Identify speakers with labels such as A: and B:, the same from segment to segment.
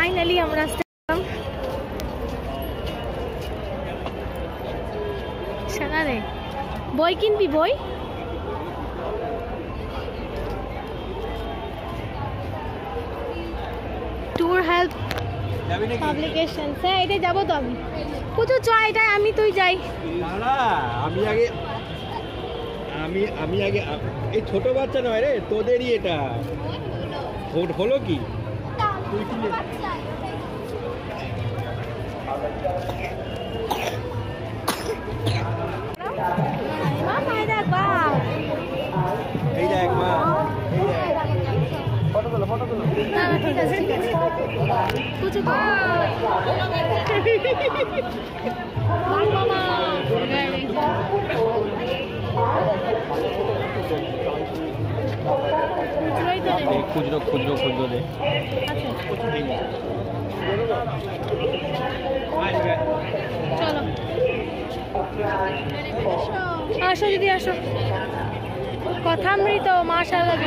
A: Finally আমরা সানারে বই কিনবি বই ট্যুর হেল্প পাবলিকেশন হ্যাঁ এটাই যাবো তো আমি পুজো চ এটাই আমি তুই যাই
B: না আমি আগে এই ছোট বাচ্চা নয় রে তোদেরই এটা হলো কি তুই কি এই দেখ মা ফটো তোলো
A: ঠিক আছে পুজো তো
B: খুচরো দে
A: চলো আসো যদি আসো কথামৃত মাশাআল্লাহ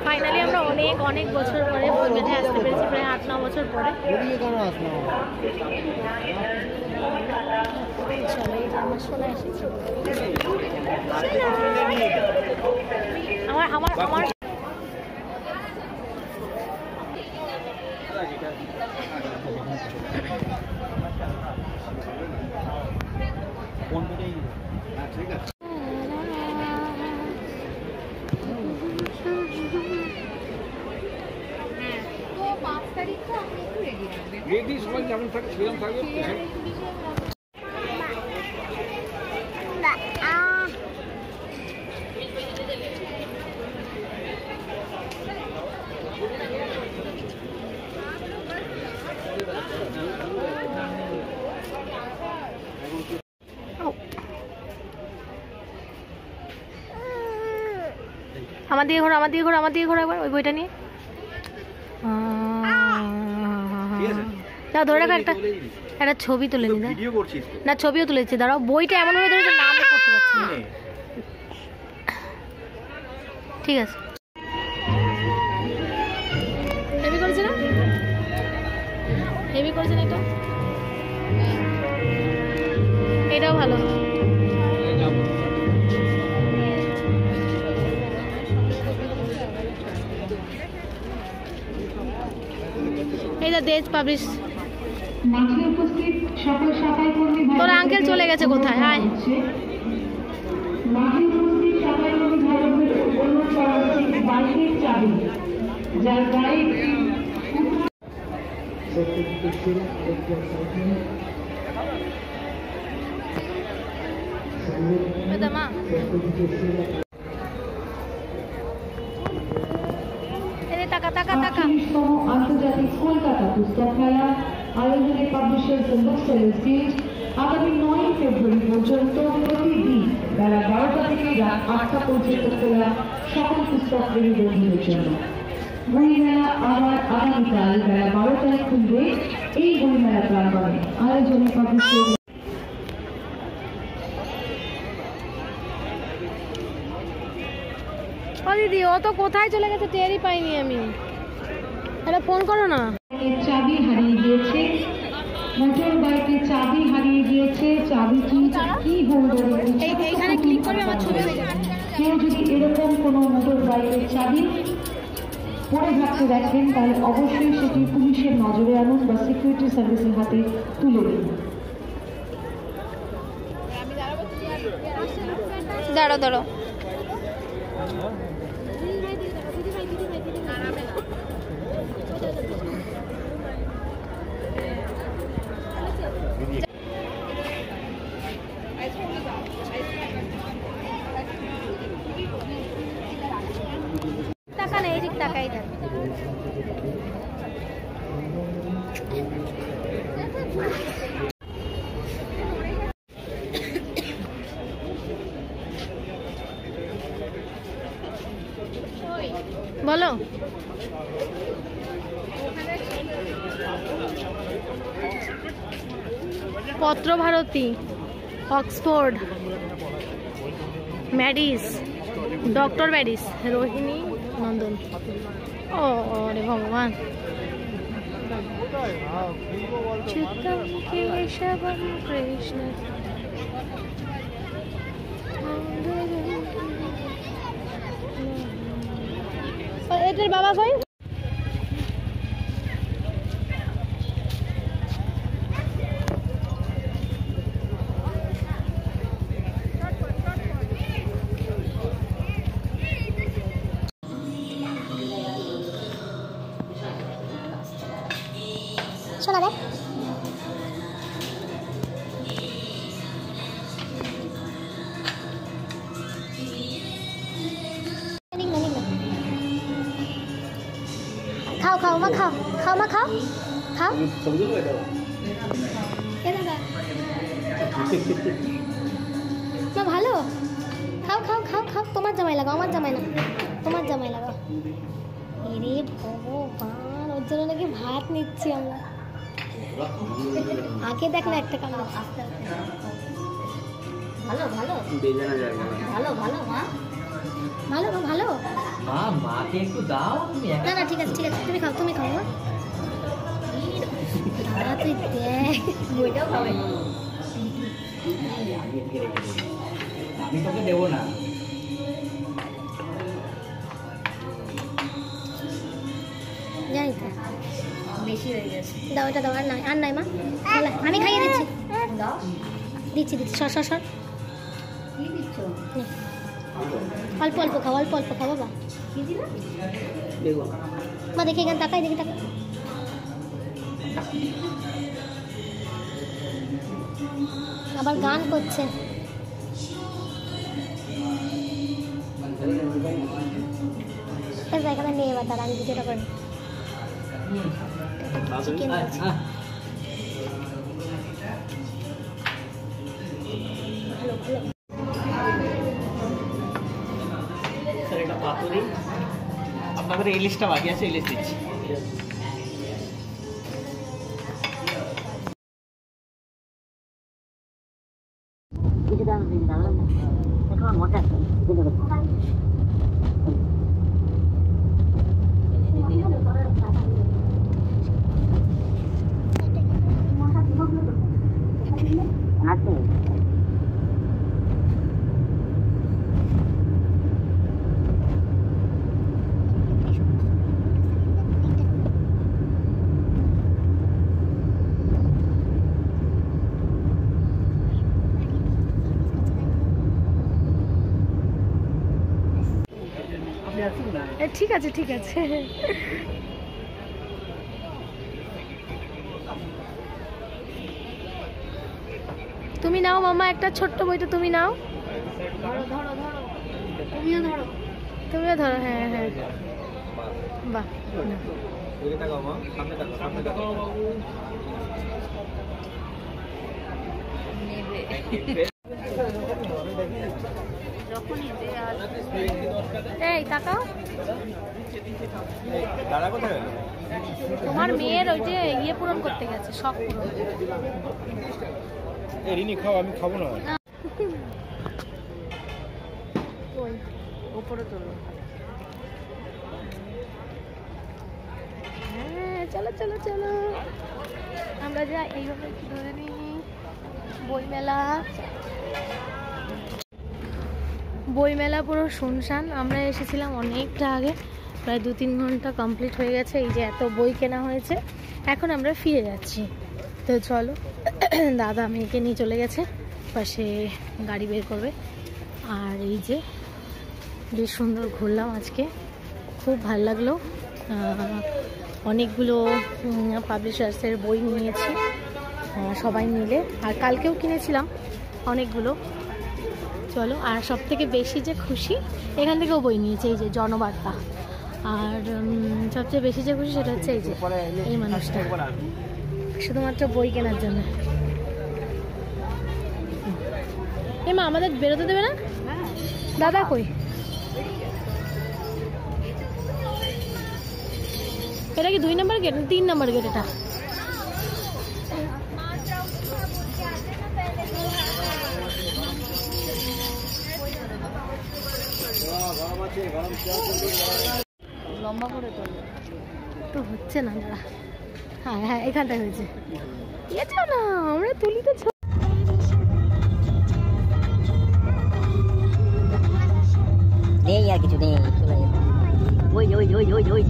A: ফাইনালি আমরা অনেক বছর পরে বইমেলায় আসতে পেরেছি প্রায় 8-9 বছর পরে চলো এই যে আমার সোনা এসেছে আমার
B: ঠিক আছে রেডি সবাই যেমন থাকে সেরকম থাকবে
A: আমার দিকে ঘোরা একবার ওই বইটা নিয়ে ধরে রাখো একটা ছবি তুলে নি না ছবিও তুলেছি দাঁড়াও বইটা এমন ভাবে ধরেছে নামও করতে পারছি না ঠিক আছে হেভি করেছে না এটাও ভালো দেশ পাবলিশ তোর আঙ্কেল চলে গেছে কোথায় হাই মা
C: আন্তর্জাতিক কলকাতা পুস্তক মেলা আয়োজনে পাবলিশার্স এন্ড বুকসেলার্স গিল্ড আগামী 9 ফেব্রুয়ারি পর্যন্ত প্রতিদিন বেলা 12টা থেকে রাত 8টা পর্যন্ত খোলা সকল পুস্তক প্রেমী বন্ধুদের জন্য বইমেলা আবার আগামীকাল বেলা 12টায় খুলবে এই বইমেলা প্রাঙ্গণে আয়োজনে পাবলিশার্স
A: দিদি ও তো কোথায় চলে গেছে টেরই পাইনি আমি এটা ফোন করো না
C: চাবি হারিয়ে গিয়েছে মোটর বাইকের চাবি হারিয়ে গিয়েছে চাবিটি কি হোল্ডারে
A: এইখানে ক্লিক করলে আমার ছবি হয়ে যাবে
C: কেউ যদি এরকম কোনো মোটর বাইকের চাবি পড়ে থাকতে দেখেন তাহলে অবশ্যই সেটি পুলিশের নজরে আনুন বা সিকিউরিটি সার্ভিসের হাতে তুলে দিন
A: দাঁড়াও টাকা নেই ঠিক টাকাই দেন বলো পত্রভারতী, অক্সফোর্ড, ম্যাডিস, ডক্টর ব্যারিস রোহিণী নন্দন। ও রে ভগবান। চিত্তম কেশবম কৃষ্ণ। এটার বাবা কই?
D: শোনা দেখ খাও খাও মা খাও খাও মা খাও খাও মা ভালো খাও খাও খাও খাও তোমার জামাই লাগাও আমার জামাই না তোমার জামাই লাগাও এরে ভগবান ওর জন্য নাকি ভাত নিচ্ছি আমরা আগে দেখ না একটা কামড় ভালো ভালো ভালো ভালো মা ভালো মা ভালো
E: মা মাকে একটু দাও তুমি
D: না না ঠিক আছে তুমি খাও মা দাদা তুই দেখ বইটাও খাবে
E: আমি তোকে দেবো না
D: জানি তো বেশি হয়ে গেছে দাও এটা দাও আর নাই মা আমি খাইয়ে দিচ্ছি দাও দিচ্ছি সর কি দিচ্ছ অল্প অল্প খাও বাবা কি দিলা দেখো মা দেখি এখানে তাকাই আবার গান করছে এখানে নিয়ে এবার তারা আমি ভিডিওটা করি চিকেন আছে
E: স্যার এটা পাতুরি আপনাদের ইলিশটা বাকি আছে ইলিশ দিচ্ছি
A: ঠিক আছে তুমি নাও মামা একটা ছোট্ট বইটা তুমি নাও তুমিও ধরো হ্যাঁ বাহ এই তাকাও তোমার মেয়ের ওই যে ইয়ে পূরণ করতে গেছে শখ পূরণ
B: রিনি খাও আমি খাবো না
A: ওই উপরে তোলো হ্যাঁ চলো আমরা যা এইভাবে ধরে নিই বইমেলা পুরো শুনশান আমরা এসেছিলাম অনেকটা আগে প্রায় 2-3 ঘন্টা কমপ্লিট হয়ে গেছে এই যে এত বই কেনা হয়েছে এখন আমরা ফিরে যাচ্ছি তো চলো দাদা মেয়েকে নিয়ে চলে গেছে পাশে গাড়ি বের করবে আর এই যে বেশ সুন্দর ঘুরলাম আজকে খুব ভালো লাগলো অনেকগুলো পাবলিশার্সের বই নিয়েছি সবাই মিলে আর কালকেও কিনেছিলাম অনেকগুলো চলো আর সব থেকে বেশি যে খুশি এখান থেকেও বই নিয়েছে এই যে জনবার্তা আর সবচেয়ে বেশি যে খুশি সেটা হচ্ছে এই মানুষটা শুধুমাত্র বই কেনার জন্য মা আমাদের বেরোতে দেবে না দাদা কই এটা কি 2 নম্বর গেট 3 নম্বর গেট এটা লম্বা করে তো হচ্ছে না দাঁড়া। হ্যাঁ হ্যাঁ এখানটায় হয়েছে। এটা না আমরা তুলিতে
F: নেই আর কিছু নেই, চলে যাবে। ওই ওই ওই ওই ওই